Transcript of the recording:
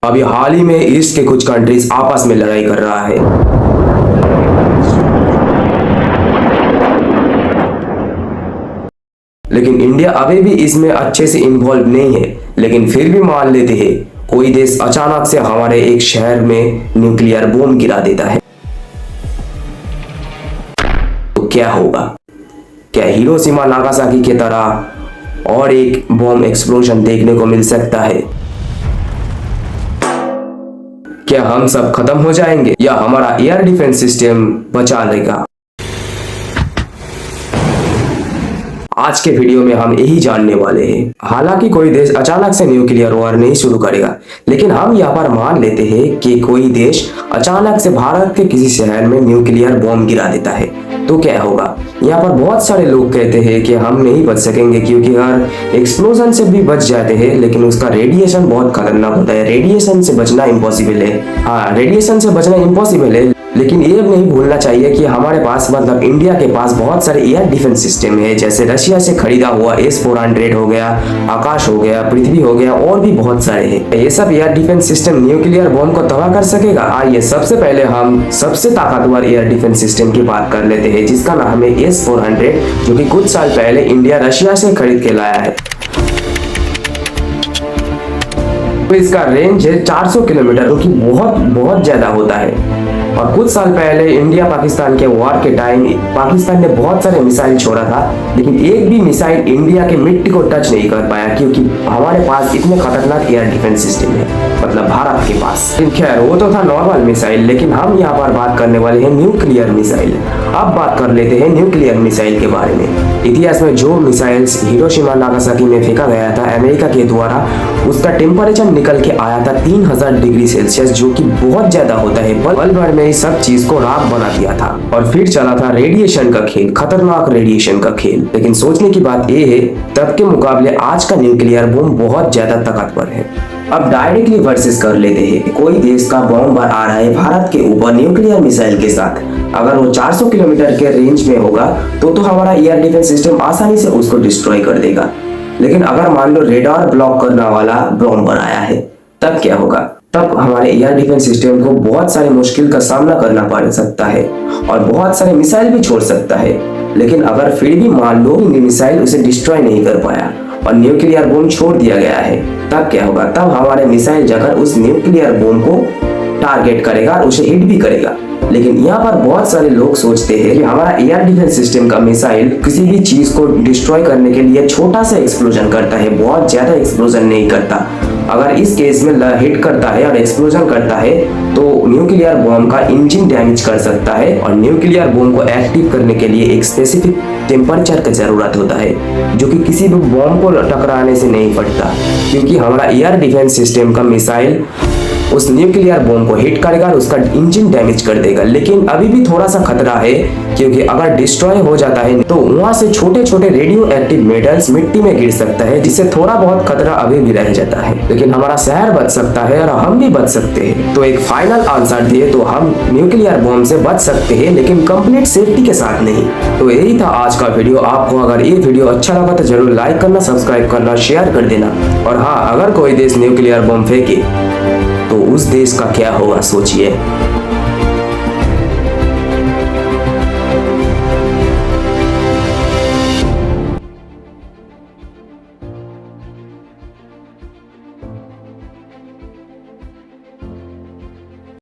अभी हाल ही में ईस्ट के कुछ कंट्रीज आपस में लड़ाई कर रहा है। लेकिन इंडिया अभी भी इसमें अच्छे से इन्वॉल्व नहीं है। लेकिन फिर भी मान लेते हैं कोई देश अचानक से हमारे एक शहर में न्यूक्लियर बम गिरा देता है तो क्या होगा? क्या हिरोशिमा नागासाकी की तरह और एक बम एक्सप्लोजन देखने को मिल सकता है? क्या हम सब खत्म हो जाएंगे या हमारा एयर डिफेंस सिस्टम बचा लेगा? आज के वीडियो में हम यही जानने वाले हैं। हालांकि कोई देश अचानक से न्यूक्लियर वॉर नहीं शुरू करेगा, लेकिन हम यहाँ पर मान लेते हैं कि कोई देश अचानक से भारत के किसी शहर में न्यूक्लियर बम गिरा देता है तो क्या होगा? यहाँ पर बहुत सारे लोग कहते हैं कि हम नहीं बच सकेंगे क्योंकि हर एक्सप्लोजन से भी बच जाते हैं, लेकिन उसका रेडिएशन बहुत खतरनाक होता है। रेडिएशन से बचना इम्पॉसिबल है। हाँ, रेडिएशन से बचना इम्पॉसिबल है, लेकिन ये नहीं भूलना चाहिए कि हमारे पास मतलब इंडिया के पास बहुत सारे एयर डिफेंस सिस्टम है, जैसे रशिया से खरीदा हुआ S-400 हो गया, आकाश हो गया, पृथ्वी हो गया, और भी बहुत सारे हैं। ये सब air defence system nuclear bomb को तबाह कर सकेगा? आइए सबसे पहले हम सबसे ताकतवर एयर डिफेंस सिस्टम की बात कर लेते हैं, जिसका नाम है S-400, जो कि कुछ साल पहले इंडिया रशिया से खरीद के लाया है। तो इसका रेंज है 400 किलोमीटर, जो कि बहुत ज्यादा होता है। और कुछ साल पहले इंडिया पाकिस्तान के वॉर के टाइम पाकिस्तान ने बहुत सारे मिसाइल छोड़ा था, लेकिन एक भी मिसाइल इंडिया के मिट्टी को टच नहीं कर पाया क्योंकि हमारे पास इतने खतरनाक एयर डिफेंस सिस्टम है, मतलब भारत के पास। खैर, वो तो था नॉर्मल मिसाइल, लेकिन हम यहाँ पर बात करने वाले हैं न्यूक्लियर मिसाइल। अब बात कर लेते हैं न्यूक्लियर मिसाइल के बारे में। इतिहास में जो मिसाइल्स हिरोशिमा नागासाकी में फेंका गया था अमेरिका के द्वारा, उसका टेम्परेचर निकल के आया था 3000 डिग्री सेल्सियस, जो कि बहुत ज्यादा होता है। वर्ल्ड भर में इस सब चीज को राख बना दिया था और फिर चला था रेडिएशन का खेल, खतरनाक रेडिएशन का खेल। लेकिन सोचने की बात यह है, तब के मुकाबले आज का न्यूक्लियर बम बहुत ज्यादा ताकतवर है। अब डायरेक्टली वर्सेस कर लेते हैं। कोई देश का बम आ रहा है भारत के ऊपर न्यूक्लियर मिसाइल के साथ। अगर वो 400 किलोमीटर के रेंज में होगा तो हमारा एयर डिफेंस सिस्टम आसानी से उसको डिस्ट्रॉय कर देगा। लेकिन अगर मान लो रेडार ब्लॉक करने वाला बम बनाया है, तब क्या होगा? तब हमारे एयर डिफेंस सिस्टम को बहुत सारे मुश्किल का सामना करना पड़ सकता है और बहुत सारे मिसाइल भी छोड़ सकता है। लेकिन अगर फिर भी मान लो मिसाइल उसे डिस्ट्रॉय नहीं कर पाया और न्यूक्लियर बम छोड़ दिया गया है, तब क्या होगा? तब हमारे मिसाइल जाकर उस न्यूक्लियर बम को टारगेट करेगा और उसे हिट भी करेगा। लेकिन यहाँ पर बहुत सारे लोग सोचते हैं कि हमारा एयर डिफेंस सिस्टम का मिसाइल किसी भी चीज को डिस्ट्रॉय करने के लिए छोटा सा एक्सप्लोजन करता है, बहुत ज्यादा एक्सप्लोजन नहीं करता। अगर इस केस में हिट करता है और एक्सप्लोजन करता है तो न्यूक्लियर बम का इंजन डैमेज कर सकता है, और न्यूक्लियर बम को एक्टिव करने के लिए एक स्पेसिफिक टेम्परेचर की जरूरत होता है, जो कि किसी भी बम को टकराने से नहीं फटता, क्योंकि हमारा एयर डिफेंस सिस्टम का मिसाइल उस न्यूक्लियर बम को हिट करेगा और उसका इंजन डैमेज कर देगा। लेकिन अभी भी थोड़ा सा खतरा है, क्योंकि अगर डिस्ट्रॉय हो जाता है तो वहां से छोटे छोटे रेडियो एक्टिव मेटल्स मिट्टी में गिर सकता है, जिससे थोड़ा बहुत खतरा अभी भी रह जाता है। लेकिन हमारा शहर बच सकता है और हम भी बच सकते हैं। तो एक फाइनल आंसर दिए तो हम न्यूक्लियर बम से बच सकते हैं, लेकिन कंप्लीट सेफ्टी के साथ नहीं। तो यही था आज का वीडियो। आपको अगर ये वीडियो अच्छा लगा तो जरूर लाइक करना, सब्सक्राइब करना, शेयर कर देना। और हाँ, अगर कोई देश न्यूक्लियर बम फेंके तो उस देश का क्या होगा सोचिए।